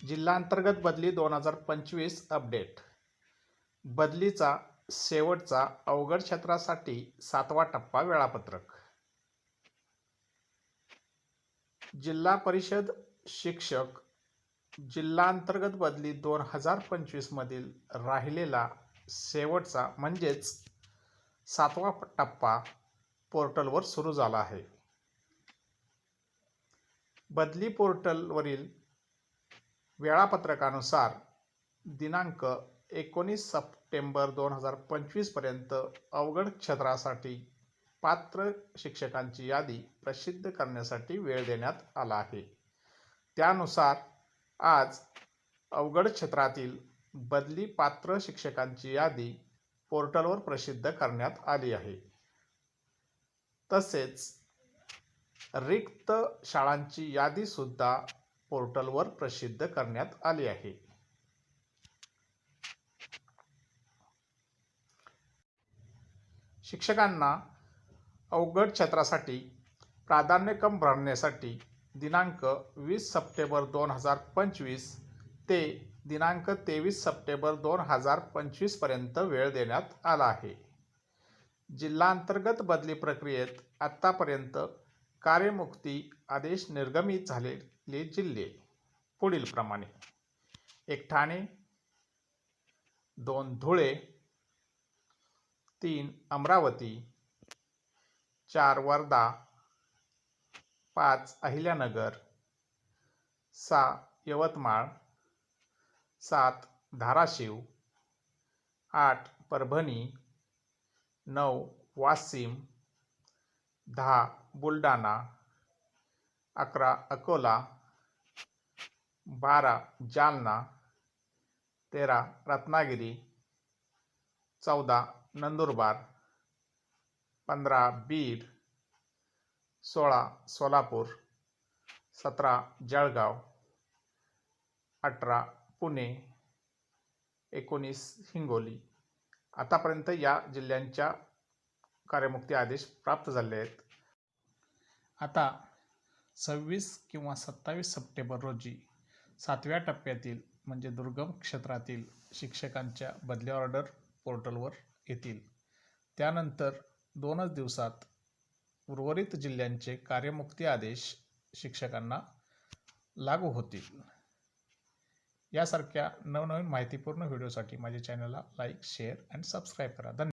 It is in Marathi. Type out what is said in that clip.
जिल्हांतर्गत बदली 2025 अपडेट. बदलीचा शेवटचा अवघड क्षेत्रासाठी 7वा टप्पा वेळापत्रक. जिल्हा परिषद शिक्षक जिल्हांतर्गत बदली 2025 मधील राहिलेला शेवटचा म्हणजेच 7वा टप्पा पोर्टलवर सुरू झाला आहे. बदली पोर्टलवरील वेळापत्रकानुसार दिनांक 19 सप्टेंबर 2025 पर्यंत अवघड क्षेत्रासाठी पात्र शिक्षकांची यादी प्रसिद्ध करण्यासाठी वेळ देण्यात आला आहे. त्यानुसार आज अवघड क्षेत्रातील बदली पात्र शिक्षकांची यादी पोर्टलवर प्रसिद्ध करण्यात आली आहे. तसेच रिक्त शाळांची यादी सुद्धा पोर्टलवर प्रसिद्ध करण्यात आली आहे. शिक्षकांना अवघड क्षेत्रासाठी प्राधान्यक्रम भरण्यासाठी दिनांक 20 सप्टेंबर 2025 ते दिनांक 23 सप्टेंबर 2025 पर्यंत वेळ देण्यात आला आहे. जिल्हांतर्गत बदली प्रक्रियेत आतापर्यंत कार्यमुक्ती आदेश निर्गमित झालेले जिल्हे पुढीलप्रमाणे: 1 ठाणे, 2 धुळे, 3 अमरावती, 4 वर्धा, 5 अहिल्यानगर, 6 यवतमाळ, 7 धाराशिव, 8 परभणी, 9 वाशिम, 10 बुलढाणा, 11 अकोला, 12 जालना, 13 रत्नागिरी, 14 नंदुरबार, 15 बीड, 16 सोलापूर, 17 जळगाव, 18 पुणे, 19 हिंगोली. आतापर्यंत या जिल्ह्यांच्या कार्यमुक्ती आदेश प्राप्त झाले आहेत. आता 26 किंवा 27 सप्टेंबर रोजी 7व्या टप्प्यातील म्हणजे दुर्गम क्षेत्रातील शिक्षकांच्या बदली ऑर्डर पोर्टलवर येतील. त्यानंतर 2च दिवसात उर्वरित जिल्ह्यांचे कार्यमुक्ती आदेश शिक्षकांना लागू होतील. यासारख्या नवनवीन माहितीपूर्ण व्हिडिओसाठी माझ्या चॅनलला लाईक, शेअर आणि सबस्क्राईब करा. धन्यवाद.